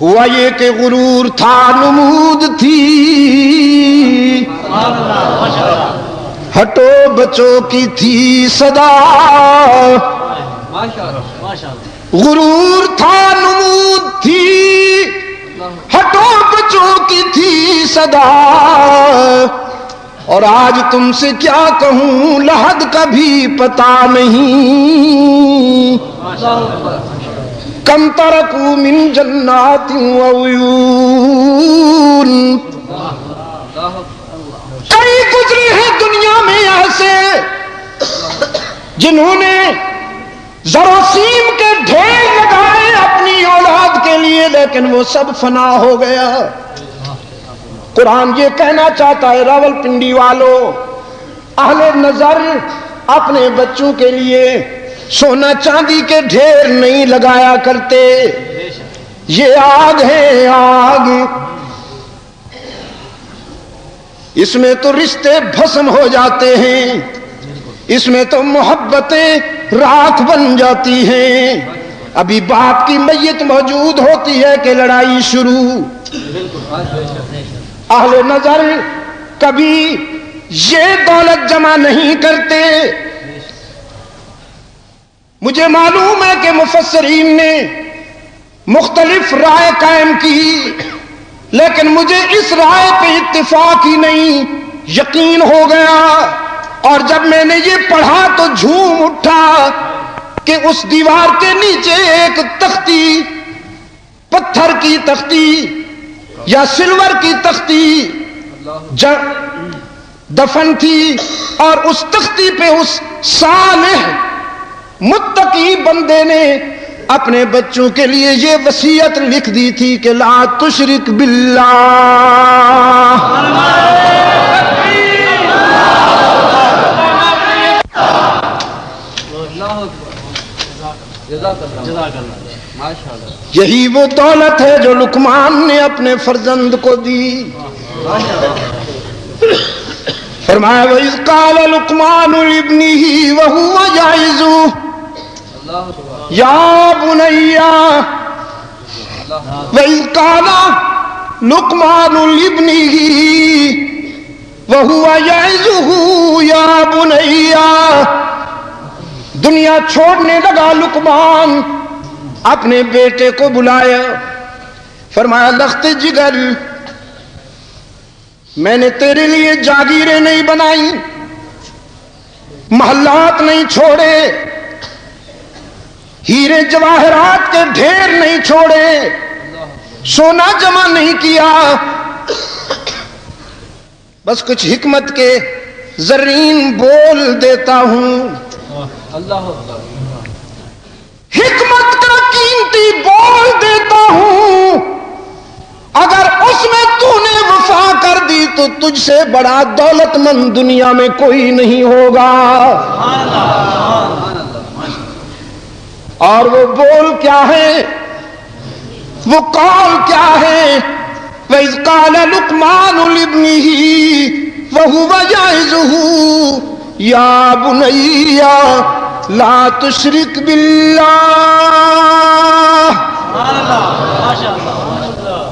ہوا یہ کہ غرور تھا نمود تھی، ہٹو بچوں کی تھی صدا، غرور تھا نمود تھی، ہٹو بچوں کی تھی صدا، اور آج تم سے کیا کہوں لحد کا بھی پتا نہیں، کم ترکوا من جنات وعیون، کئی گزرے ہیں دنیا میں ایسے جنہوں نے زراثیم کے ڈھیر لگائے اپنی اولاد کے لیے، لیکن وہ سب فنا ہو گیا۔ قرآن یہ کہنا چاہتا ہے راولپنڈی والوں، اہل نظر اپنے بچوں کے لیے سونا چاندی کے ڈھیر نہیں لگایا کرتے، یہ آگ ہے آگ، اس میں تو رشتے بھسم ہو جاتے ہیں، اس میں تو محبتیں راکھ بن جاتی ہیں، ابھی باپ کی میت موجود ہوتی ہے کہ لڑائی شروع۔ اہل نظر کبھی یہ دولت جمع نہیں کرتے۔ مجھے معلوم ہے کہ مفسرین نے مختلف رائے قائم کی، لیکن مجھے اس رائے پہ اتفاق ہی نہیں، یقین ہو گیا، اور جب میں نے یہ پڑھا تو جھوم اٹھا کہ اس دیوار کے نیچے ایک تختی، پتھر کی تختی یا سلور کی تختی دفن تھی، اور اس تختی پہ اس صالح متقی بندے نے اپنے بچوں کے لیے یہ وصیت لکھ دی تھی کہ لا تشرک باللہ، یہی وہ دولت ہے جو لقمان نے اپنے فرزند کو دی۔ فرمایا وَإِذْ قَالَ لُقْمَانُ لِابْنِهِ وَهُوَ يَعِظُهُ يَا بُنَيَّ، وَإِذْ قَالَ لُقْمَانُ لِابْنِهِ وَهُوَ يَعِظُهُ يَا بُنَيَّ، دنیا چھوڑنے لگا لقمان، اپنے بیٹے کو بلایا، فرمایا لخت جگر، میں نے تیرے لیے جاگیریں نہیں بنائی، محلات نہیں چھوڑے، ہیرے جواہرات کے ڈھیر نہیں چھوڑے، سونا جمع نہیں کیا، بس کچھ حکمت کے زرین بول دیتا ہوں، حکمت کا قیمتی بول دیتا ہوں، اگر اس میں تو نے وفا کر دی تو تجھ سے بڑا دولت مند دنیا میں کوئی نہیں ہوگا۔ اور وہ بول کیا ہے، وہ قول کیا ہے، وَإِذْ قَالَ لُقْمَانُ لِابْنِهِ وَهُوَ يَعِظُهُ يَا بُنَيَّ لَا تُشْرِكْ بِاللَّهِ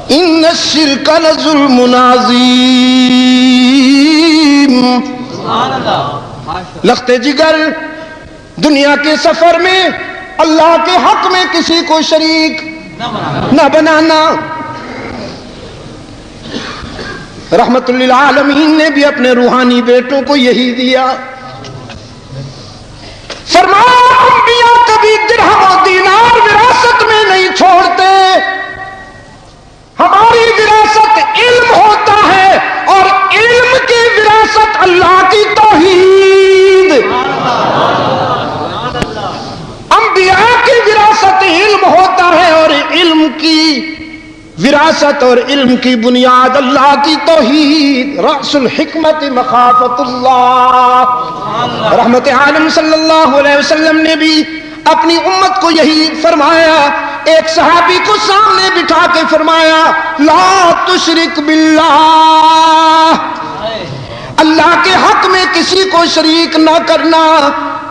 إِنَّ الشِّرْكَ لَظُلْمٌ عَظِيمٌ۔ لخت جگر، دنیا کے سفر میں اللہ کے حق میں کسی کو شریک نہ بنانا۔ رحمت للعالمین نے بھی اپنے روحانی بیٹوں کو یہی دیا، فرمایا انبیاء کبھی درہم و دینار وراثت میں نہیں چھوڑتے، ہماری وراثت علم ہوتا ہے، اور علم کی وراثت اللہ کی توحید، انبیاء کی وراثت علم ہوتا ہے، اور علم کی وراثت اور علم کی بنیاد اللہ کی توحید، رأس الحکمت مخافت اللہ۔ رحمت عالم صلی اللہ علیہ وسلم نے بھی اپنی امت کو یہی فرمایا، ایک صحابی کو سامنے بٹھا کے فرمایا لا تشرک باللہ، اللہ کے حق میں کسی کو شریک نہ کرنا۔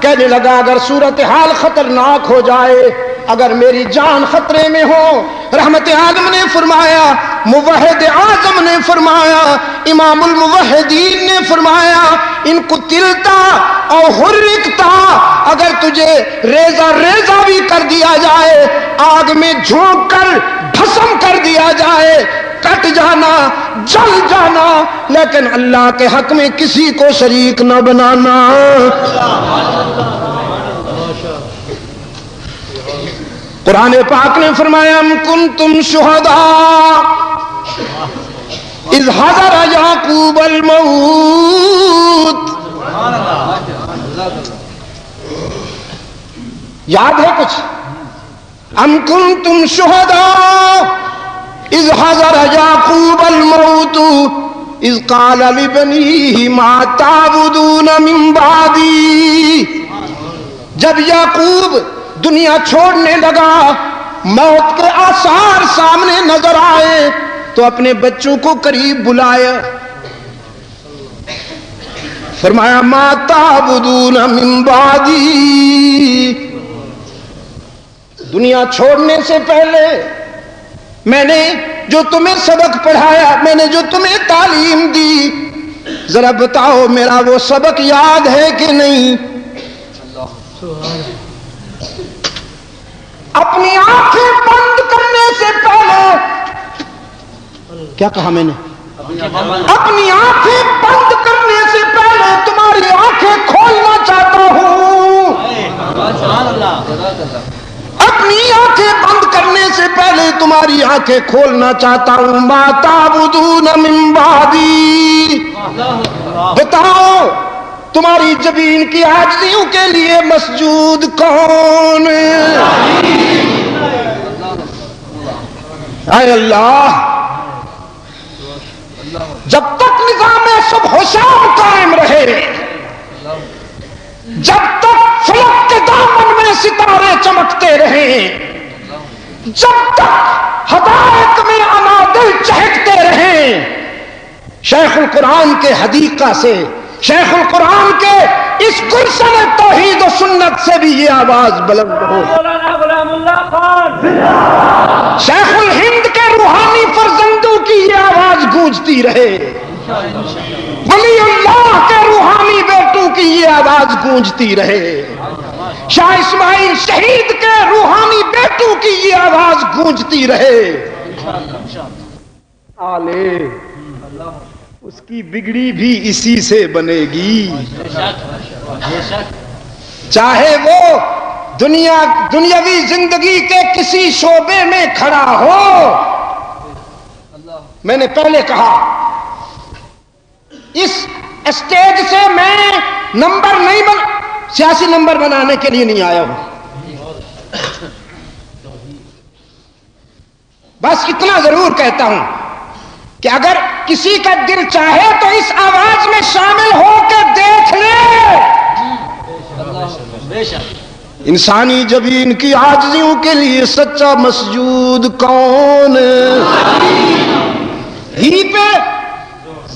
کہنے لگا اگر صورتحال خطرناک ہو جائے، اگر میری جان خطرے میں ہو. رحمت عالم نے فرمایا, موحد اعظم نے فرمایا, امام الموحدین نے فرمایا, ان قتلتا او حرکتا, اگر تجھے ریزہ ریزہ بھی کر دیا جائے, آگ میں جھونک کر بھسم کر دیا جائے, کٹ جانا, جل جانا, لیکن اللہ کے حق میں کسی کو شریک نہ بنانا. قرآن پاک نے فرمایا ام کنتم شہداء اذ حضر یعقوب الموت. یاد ہے کچھ؟ ام کنتم شہداء اذ حضر یعقوب الموت اذ قال لبنیہ ما تعبدون من بعدی. جب یعقوب دنیا چھوڑنے لگا, موت کے آثار سامنے نظر آئے تو اپنے بچوں کو قریب بلایا, فرمایا ما تعبدون من بعدی. دنیا چھوڑنے سے پہلے میں نے جو تمہیں سبق پڑھایا, میں نے جو تمہیں تعلیم دی, ذرا بتاؤ میرا وہ سبق یاد ہے کہ نہیں؟ اپنی آنکھیں بند کرنے سے پہلے, کیا کہا میں نے؟ اپنی آنکھیں بند کرنے سے پہلے تمہاری آنکھیں کھولنا چاہتا ہوں. اپنی آنکھیں بند کرنے سے پہلے تمہاری آنکھیں کھولنا چاہتا ہوں. ما تعبدون من بعدی, بتاؤ تمہاری جبین کی عاجزیوں کے لیے مسجود کون؟ اے اللہ, جب تک نظام صبح و شام قائم رہے, جب تک فلک کے دامن میں ستارے چمکتے رہیں, جب تک ہدایت میں انادل چہکتے رہیں, شیخ القرآن کے حدیقہ سے, شیخ القرآن کے اس گلشن توحید و سنت سے بھی یہ آواز بلند ہو. شیخ الہند کے روحانی فرزندوں کی یہ آواز گونجتی رہے, ولی اللہ کے روحانی بیٹوں کی یہ آواز گونجتی رہے, شاہ اسماعیل شہید کے روحانی بیٹوں کی یہ آواز گونجتی رہے. آلے اس کی بگڑی بھی اسی سے بنے گی, چاہے وہ دنیاوی زندگی کے کسی شعبے میں کھڑا ہو. میں نے پہلے کہا اس اسٹیج سے میں نمبر نہیں سیاسی نمبر بنانے کے لیے نہیں آیا ہوں, بس اتنا ضرور کہتا ہوں کہ اگر کسی کا دل چاہے تو اس آواز میں شامل ہو کے دیکھ لے. انسانی جبین کی عاجزیوں کے لیے سچا مسجود کون؟ ہی پہ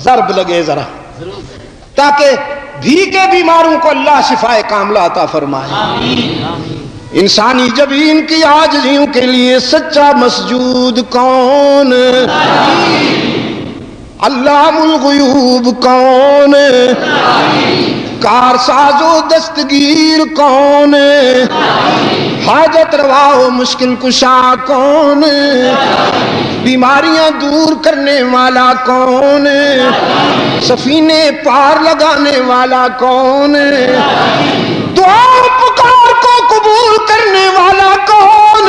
ضرب لگے ذرا, تاکہ بھی کے بیماروں کو اللہ شفائے کاملہ عطا فرمائے. انسانی جبین کی عاجزیوں کے لیے سچا مسجود کون؟ علام الغیوب کون؟ کارساز و دستگیر کون؟ حاجت روا و مشکل کشا کون؟ بیماریاں دور کرنے والا کون؟ سفینے پار لگانے والا کون؟ دعا پکار کو قبول کرنے والا کون؟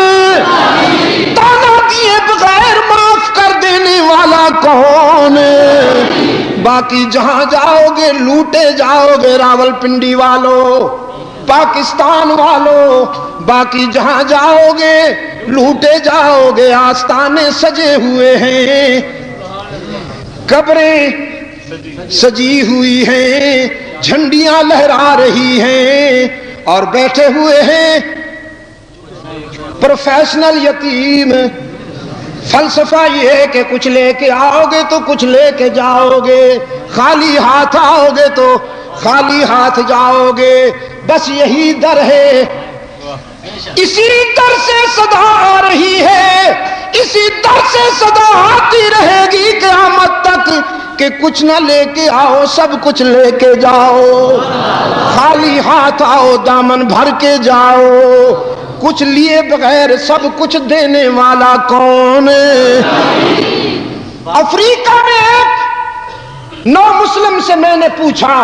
تانا دیے بغیر معاف کر دینے والا کون؟ باقی جہاں جاؤ گے لوٹے جاؤ گے راولپنڈی والو, پاکستان والو, باقی جہاں جاؤ گے لوٹے جاؤ گے. آستانے سجے ہوئے ہیں, قبریں سجی ہوئی ہیں, جھنڈیاں لہرا رہی ہیں, اور بیٹھے ہوئے ہیں پروفیشنل یتیم. فلسفہ یہ ہے کہ کچھ لے کے آؤ گے تو کچھ لے کے جاؤ گے, خالی ہاتھ آؤ گے تو خالی ہاتھ جاؤ گے. بس یہی در ہے, اسی در سے صدا آ رہی ہے، اسی در سے صدا آتی رہے گی قیامت تک کہ کچھ نہ لے کے آؤ سب کچھ لے کے جاؤ، خالی ہاتھ آؤ دامن بھر کے جاؤ، کچھ لیے بغیر سب کچھ دینے والا کون ہے؟ افریقہ میں ایک نو مسلم سے میں نے پوچھا،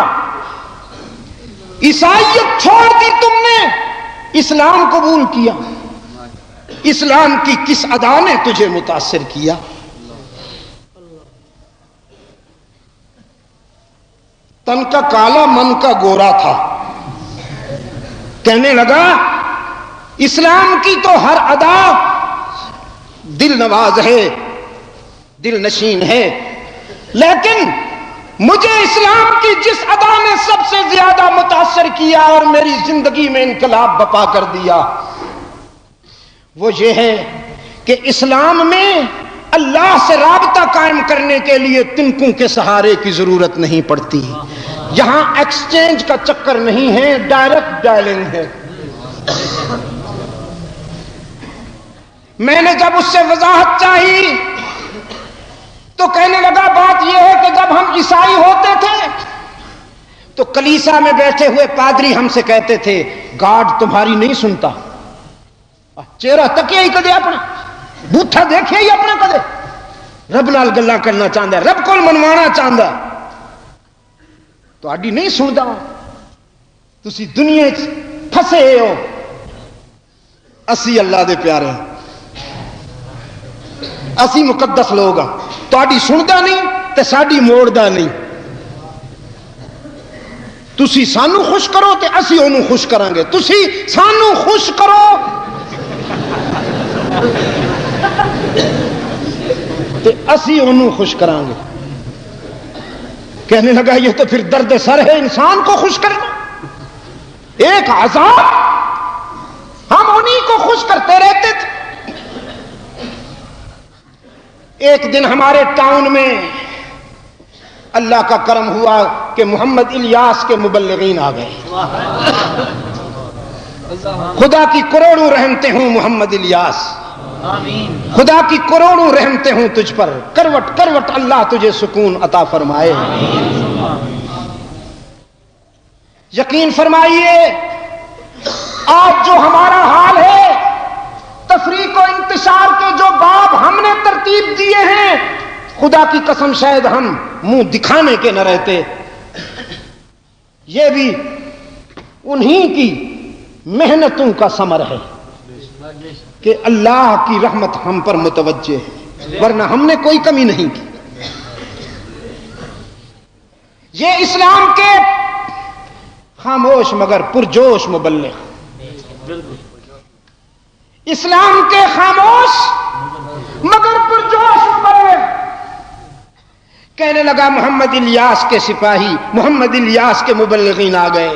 عیسائیت چھوڑ دی تم نے، اسلام قبول کیا، اسلام کی کس ادا نے تجھے متاثر کیا؟ تن کا کالا من کا گورا تھا، کہنے لگا اسلام کی تو ہر ادا دل نواز ہے، دل نشین ہے، لیکن مجھے اسلام کی جس ادا نے سب سے زیادہ متاثر کیا اور میری زندگی میں انقلاب بپا کر دیا وہ یہ ہے کہ اسلام میں اللہ سے رابطہ قائم کرنے کے لیے تنکوں کے سہارے کی ضرورت نہیں پڑتی، یہاں ایکسچینج کا چکر نہیں ہے، ڈائریکٹ ڈائلنگ ہے۔ میں نے جب اس سے وضاحت چاہی تو کہنے لگا بات یہ ہے کہ جب ہم عیسائی ہوتے تھے تو کلیسا میں بیٹھے ہوئے پادری ہم سے کہتے تھے گاڈ تمہاری نہیں سنتا، چہرہ تکیا ہی کدے اپنا بوٹھا دیکھے ہی اپنا کدے، رب نال گلاں کرنا چاہتا ہے، رب کو منوانا چاہتا ہے، تہاڈی نہیں سندا، تسی دنیا پھسے ہو، اسی اللہ دے پیارے ہیں، اسی مقدس لوگ ہاں، تہاڈی سندا نہیں تے ساڈی موڑدا نہیں، تسی سانو خوش کرو تے اسی انہوں خوش کریں گے، تسی سانو خوش کرو تے اسی انہوں خوش کریں گے۔ کہنے لگا یہ تو پھر درد سر ہے انسان کو خوش کرنا، ایک عذاب ہم انہی کو خوش کرتے رہتے تھے۔ ایک دن ہمارے ٹاؤن میں اللہ کا کرم ہوا کہ محمد الیاس کے مبلغین آ گئے، خدا کی کروڑوں رحمتیں ہوں محمد الیاس، خدا کی کروڑوں رحمتیں ہوں تجھ پر، کروٹ کروٹ اللہ تجھے سکون عطا فرمائے۔ یقین فرمائیے آج جو ہمارا حال ہے، تفریق و انتشار کے جو باب ہم نے ترتیب دیے ہیں، خدا کی قسم شاید ہم منہ دکھانے کے نہ رہتے، یہ بھی انہی کی محنتوں کا ثمر ہے کہ اللہ کی رحمت ہم پر متوجہ ہے، ورنہ ہم نے کوئی کمی نہیں کی۔ یہ اسلام کے خاموش مگر پرجوش مبلغ، اسلام کے خاموش مگر پرجوش مبلغ، کہنے لگا محمد الیاس کے سپاہی، محمد الیاس کے مبلغین آ گئے۔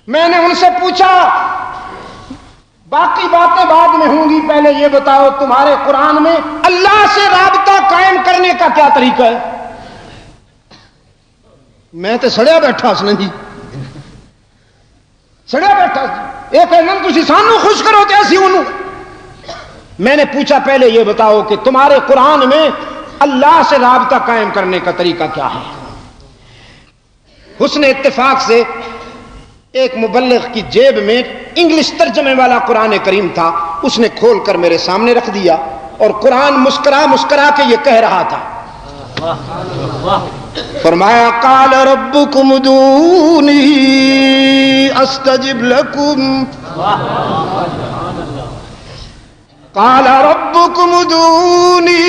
میں نے ان سے پوچھا باقی باتیں بعد میں ہوں گی، پہلے یہ بتاؤ تمہارے قرآن میں اللہ سے رابطہ قائم کرنے کا کیا طریقہ ہے؟ میں تو سڑیا بیٹھا سن جی، سڑیا بیٹھا سی، ایک ہے تسی سانو خوش کرو تے اسی انہوں۔ میں نے پوچھا پہلے یہ بتاؤ کہ تمہارے قرآن میں اللہ سے رابطہ قائم کرنے کا طریقہ کیا ہے؟ حسن اتفاق سے ایک مبلغ کی جیب میں انگلش ترجمے والا قرآن کریم تھا، اس نے کھول کر میرے سامنے رکھ دیا اور قرآن مسکرا مسکرا کے یہ کہہ رہا تھا، فرمایا قال ربکم ادعونی استجب لکم، قال ربکم ادعونی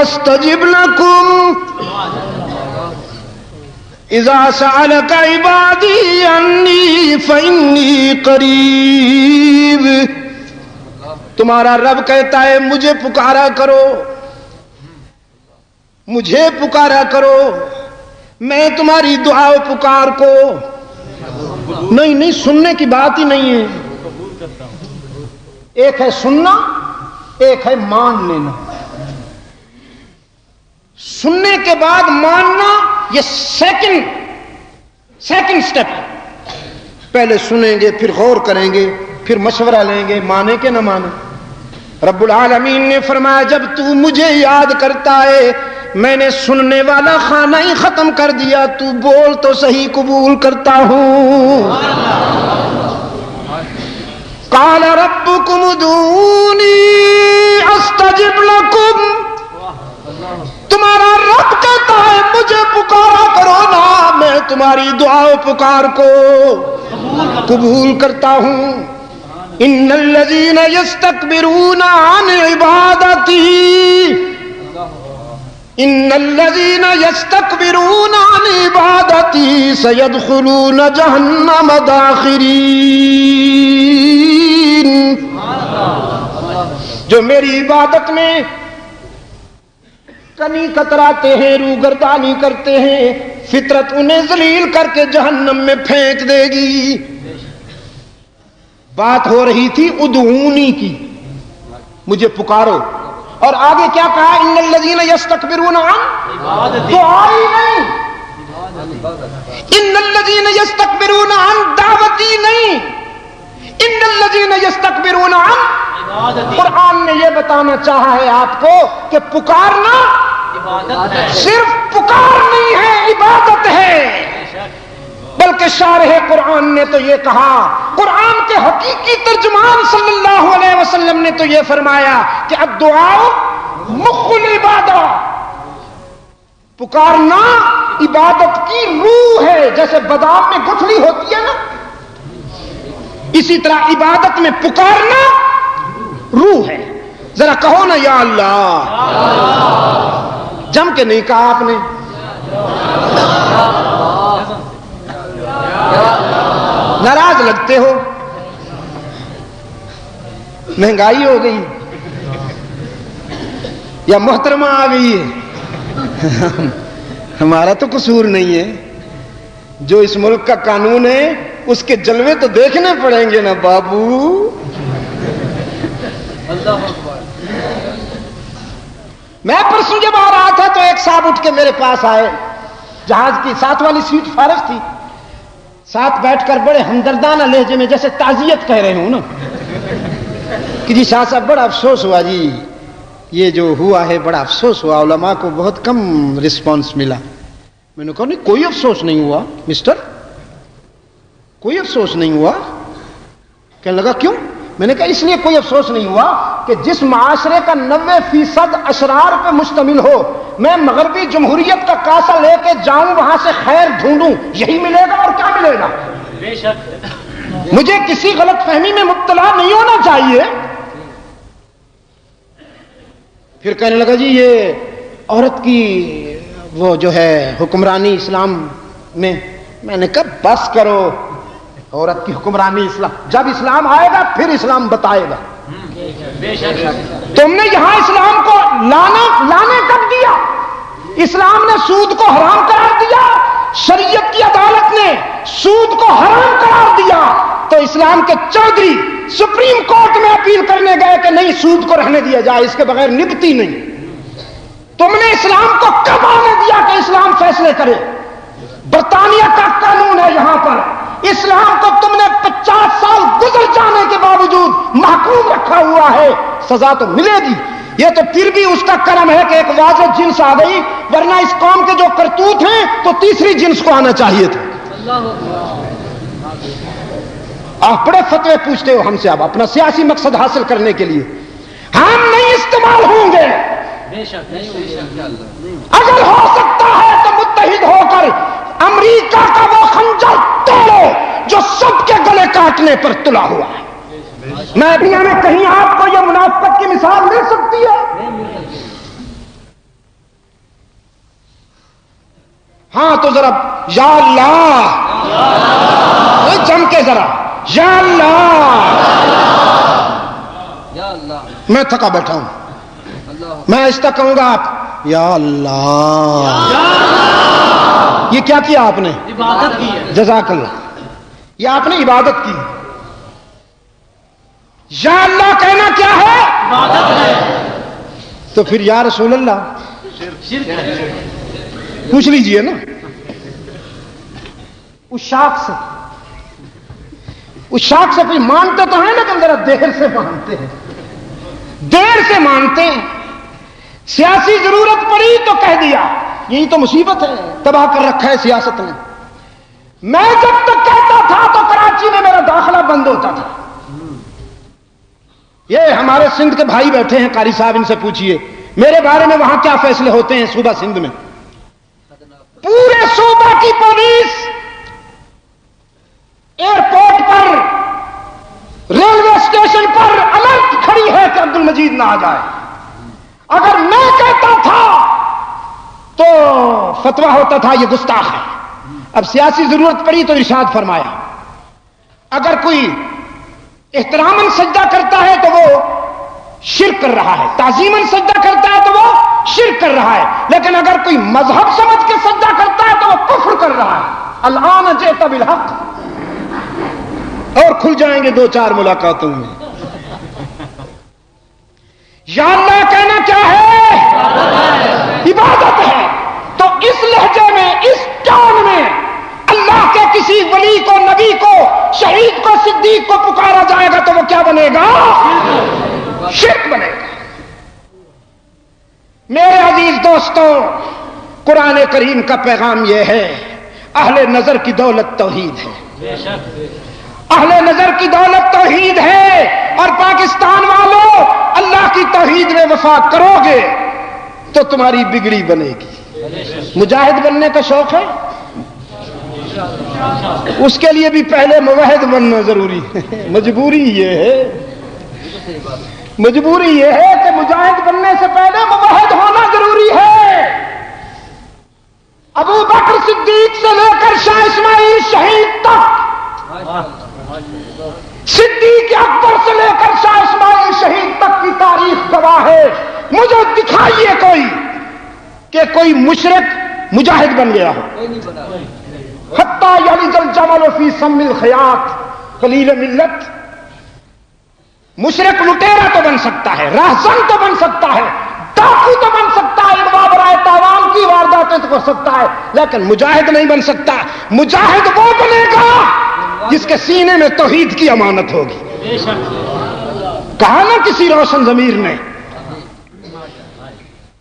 استجب لکم اذا سألك عبادی انی فانی قریب۔ تمہارا رب کہتا ہے مجھے پکارا کرو، مجھے پکارا کرو، میں تمہاری دعا و پکار کو نہیں سننے کی بات ہی نہیں ہے، ایک ہے سننا ایک ہے مان لینا، سننے کے بعد ماننا یہ سیکنڈ سٹیپ ہے، پہلے سنیں گے، پھر غور کریں گے، پھر مشورہ لیں گے، مانے کہ نہ مانے۔ رب العالمین نے فرمایا جب تو مجھے یاد کرتا ہے میں نے سننے والا خانہ ہی ختم کر دیا، تو بول تو صحیح، قبول کرتا ہوں۔ قال ربکم ادعونی استجب لکم، تمہارا رب کہتا ہے مجھے پکارا کرو نا، میں تمہاری دعا و پکار کو قبول کرتا ہوں۔ ان الذین یستکبرون عن عبادتی، ان الذین یستکبرون عن عبادتی سیدخلون جہنم داخرین، جو میری عبادت میں کنی کتراتے ہیں، روگردانی کرتے ہیں، فطرت انہیں ذلیل کر کے جہنم میں پھینک دے گی۔ بات ہو رہی تھی ادعونی کی، مجھے پکارو، اور آگے کیا کہا؟ ان الذین یستکبرون عن دعائی نہیں، ان الذین یستکبرون عن دعوتی نہیں، ان الذین یستکبرون عن۔ قرآن نے یہ بتانا چاہا ہے آپ کو کہ پکارنا صرف پکار نہیں ہے، عبادت ہے۔ بلکہ شارح قرآن نے تو یہ کہا، قرآن کے حقیقی ترجمان صلی اللہ علیہ وسلم نے تو یہ فرمایا کہ الدعاء مخ العبادہ، پکارنا عبادت کی روح ہے۔ جیسے بادام میں گٹھلی ہوتی ہے نا، اسی طرح عبادت میں پکارنا روح ہے۔ ذرا کہو نا یا اللہ، جم کے نہیں کہا آپ نے؟ ناراض لگتے ہو، مہنگائی ہو گئی یا محترمہ آ گئی ہے؟ ہمارا تو قصور نہیں ہے، جو اس ملک کا قانون ہے اس کے جلوے تو دیکھنے پڑیں گے نا بابو۔ میں پرسوں جب آ رہا تھا تو ایک صاحب اٹھ کے میرے پاس آئے، جہاز کی ساتھ والی سیٹ فارغ تھی، ساتھ بیٹھ کر بڑے ہمدردانہ لہجے میں جیسے تعزیت کہہ رہے ہوں نا کہ جی شاہ صاحب بڑا افسوس ہوا جی، یہ جو ہوا ہے بڑا افسوس ہوا، علماء کو بہت کم رسپانس ملا۔ میں نے کہا نہیں کوئی افسوس نہیں ہوا مسٹر، کوئی افسوس نہیں ہوا۔ کہنے لگا کیوں؟ میں نے کہا اس لیے کوئی افسوس نہیں ہوا کہ جس معاشرے کا 90% اشرار پہ مشتمل ہو، میں مغربی جمہوریت کا کاسا لے کے جاؤں وہاں سے خیر ڈھونڈوں، یہی ملے گا اور کیا ملے گا؟ بے شک مجھے کسی غلط فہمی میں مبتلا نہیں ہونا چاہیے۔ پھر کہنے لگا جی یہ عورت کی وہ جو ہے حکمرانی اسلام میں، میں نے کہا بس کرو، عورت کی حکمرانی اسلام، جب اسلام آئے گا پھر اسلام بتائے گا۔ تم نے یہاں اسلام کو لانے کب دیا؟ اسلام نے سود کو حرام قرار دیا، شریعت کی عدالت نے سود کو حرام قرار دیا، تو اسلام کے چودھری سپریم کورٹ میں اپیل کرنے گئے کہ نہیں سود کو رہنے دیا جائے، اس کے بغیر نبتی نہیں۔ تم نے اسلام کو کب آنے دیا کہ اسلام فیصلے کرے؟ برطانیہ کا قانون ہے یہاں پر، اسلام کو تم نے 50 سال گزر جانے کے باوجود محکوم رکھا ہوا ہے، سزا تو ملے گی۔ یہ تو پھر بھی اس کا کرم ہے کہ ایک واضح جنس آ گئی، ورنہ اس قوم کے جو کرتوت ہیں تو تیسری جنس کو آنا چاہیے تھا۔ آپ بڑے فتوے پوچھتے ہو ہم سے، آپ اپنا سیاسی مقصد حاصل کرنے کے لیے، ہم نہیں استعمال ہوں گے۔ اگر ہو سکتا ہے تو متحد ہو کر امریکہ کا وہ خنجر توڑو جو سب کے گلے کاٹنے پر تلا ہوا ہے۔ میں دنیا میں کہیں آپ کو یہ منافقت کی مثال مل سکتی ہے؟ ہاں تو ذرا یا اللہ جم کے ذرا یا اللہ، میں تھکا بیٹھا ہوں، میں آہستہ کہوں گا آپ یا اللہ۔ یہ کیا کیا آپ نے؟ عبادت کی ہے۔ جزاک اللہ، یہ آپ نے عبادت کی۔ یا اللہ کہنا کیا ہے؟ عبادت ہے۔ تو پھر یا رسول اللہ پوچھ لیجئے نا اس شاخ سے، اس شاخ سے کوئی مانتے تو ہیں لیکن ذرا دیر سے مانتے ہیں، دیر سے مانتے ہیں۔ سیاسی ضرورت پڑی تو کہہ دیا، یہی تو مصیبت ہے، تباہ کر رکھا ہے سیاست نے۔ میں جب تک کہتا تھا تو کراچی میں میرا داخلہ بند ہوتا تھا۔ یہ ہمارے سندھ کے بھائی بیٹھے ہیں، قاری صاحب، ان سے پوچھئے میرے بارے میں وہاں کیا فیصلے ہوتے ہیں صوبہ سندھ میں۔ پورے صوبہ کی پولیس ایئرپورٹ پر، ریلوے اسٹیشن پر الرٹ کھڑی ہے کہ عبد المجید نہ آ جائے۔ اگر میں کہتا تھا تو فتویٰ ہوتا تھا یہ گستاخ ہے۔ اب سیاسی ضرورت پڑی تو ارشاد فرمایا اگر کوئی احتراماً سجدہ کرتا ہے تو وہ شرک کر رہا ہے، تعظیماً سجدہ کرتا ہے تو وہ شرک کر رہا ہے، لیکن اگر کوئی مذہب سمجھ کے سجدہ کرتا ہے تو وہ کفر کر رہا ہے۔ الآن جئت بالحق، اور کھل جائیں گے 2-4 ملاقاتوں میں۔ یا اللہ کہنا کیا ہے؟ عبادت ہے۔ تو اس لہجے میں، اس ٹون میں اللہ کے کسی ولی کو، نبی کو، شہید کو، صدیق کو پکارا جائے گا تو وہ کیا بنے گا؟ شرک بنے گا۔ میرے عزیز دوستوں، قرآن کریم کا پیغام یہ ہے، اہل نظر کی دولت توحید ہے، اہل نظر کی دولت توحید ہے، اور پاکستان والوں اللہ کی توحید میں وفا کرو گے تو تمہاری بگڑی بنے گی۔ مجاہد بننے کا شوق ہے؟ اس کے لیے بھی پہلے موحد بننا ضروری ہے۔ مجبوری یہ ہے، مجبوری یہ ہے کہ مجاہد بننے سے پہلے موحد ہونا ضروری ہے۔ ابو بکر صدیق سے لے کر شاہ اسماعیل شہید تک، صدیق اکبر سے لے کر شاہ اسماعیل شہید تک کی تاریخ گواہ ہے۔ مجھے دکھائیے کہ کوئی مشرک مجاہد بن گیا ہو۔ حتیٰ یلج الجمل فی سم الخیاط، قلیل ملت۔ مشرک لٹیرا تو بن سکتا ہے، راہزن تو بن سکتا ہے، ڈاکو تو بن سکتا ہے، انواع برائے تاوان کی وارداتیں تو کر سکتا ہے، لیکن مجاہد نہیں بن سکتا۔ مجاہد وہ بنے گا جس کے سینے میں توحید کی امانت ہوگی۔ کہا نا کسی روشن ضمیر نے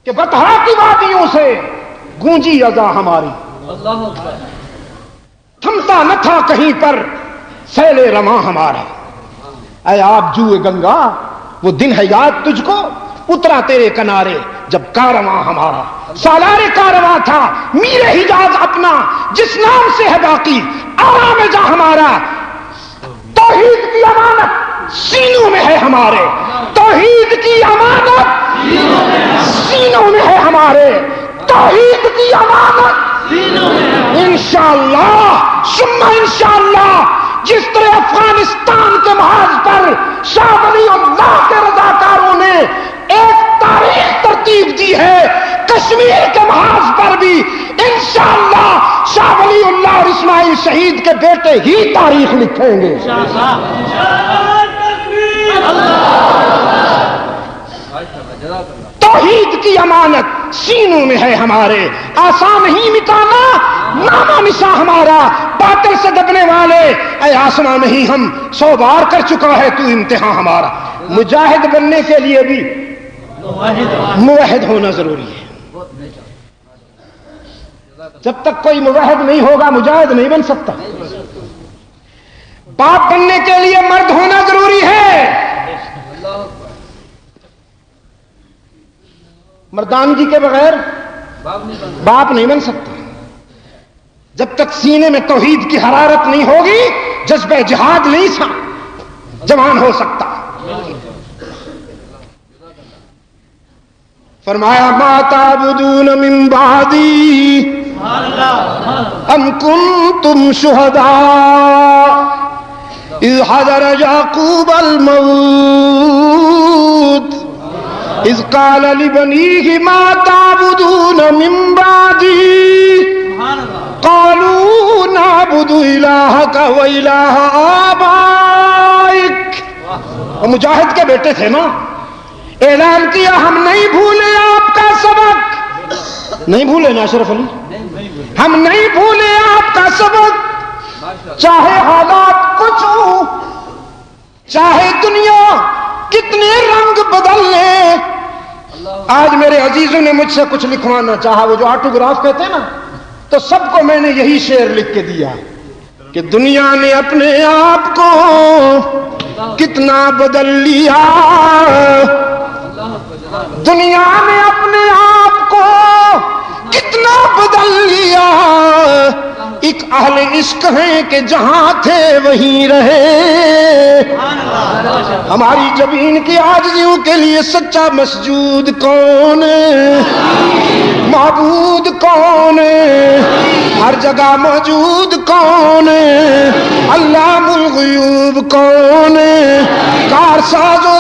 کہ بطحا کی وادیوں سے گونجی اذا ہماری، تھمتا نہ تھا کہیں پر سیل رواں ہمارا۔ اے آپ جوئے گنگا، وہ دن ہے یاد تجھ کو، اترا تیرے کنارے جب کارواں ہمارا۔ سالار کارواں تھا میر حجاز اپنا، جس نام سے ہے باقی آرام جا ہمارا۔ توحید کی امانت سینوں میں ہے ہمارے، توحید کی امانت سینوں میں ہے ہمارے، توحید کی امانت انشاءاللہ ثم انشاءاللہ۔ جس طرح افغانستان کے محاذ پر شاہ ولی اللہ کے رضاکاروں نے ایک تاریخ ترتیب دی ہے، کشمیر کے محاذ پر بھی انشاءاللہ شاہ ولی اللہ اور اسماعیل شہید کے بیٹے ہی تاریخ لکھیں گے۔ توحید کی امانت سینوں میں ہے ہمارے، آسان نہیں مٹانا نامہ نشاں ہمارا۔ باطل سے دبنے والے اے آسمان نہیں، ہم 100 بار کر چکا ہے تو امتحان ہمارا۔ مجاہد بننے کے لیے بھی موحد ہونا ضروری ہے۔ جب تک کوئی موحد نہیں ہوگا مجاہد نہیں بن سکتا۔ باپ بننے کے لیے مرد ہونا ضروری ہے۔ مردانگی کے بغیر باپ نہیں بن سکتا۔ جب تک سینے میں توحید کی حرارت نہیں ہوگی، جذبہ جہاد نہیں جوان ہو سکتا۔ فرمایا ما تعبدون من بعدی ام کنتم شہداء اذ حضر یعقوب الموت اذ قال لبنیہ ما تعبدون من بعدی قالوا نعبد الہک و الہ آبائک۔ وہ مجاہد کے بیٹے تھے نا، اعلان کیا ہم نہیں بھولے آپ کا سبق، نہیں بھولے نا اشرف علی، ہم نہیں بھولے آپ کا سبق، چاہے حالات کچھ ہوں چاہے دنیا کتنے رنگ بدل لے. آج میرے عزیزوں نے مجھ سے کچھ لکھوانا چاہا, وہ جو آٹوگراف کہتے ہیں نا, تو سب کو میں نے یہی شعر لکھ کے دیا کہ دنیا نے اپنے آپ کو کتنا بدل لیا, دنیا نے اپنے آپ کو کتنا بدل لیا. ایک اہل عشق ہیں کہ جہاں تھے وہیں رہے. ہماری جبین کی عاجزیوں کے لیے سچا مسجود کون ہے, معبود کون ہے, ہر جگہ موجود کون ہے, علام الغیوب کون ہے, کارساز و